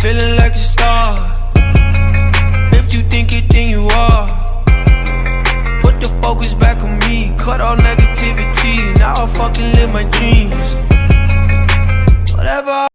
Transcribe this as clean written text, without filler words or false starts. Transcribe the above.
feeling like a star. If you think it, then you are. Put the focus back on me, cut all negativity. Now I fucking live my dreams. Whatever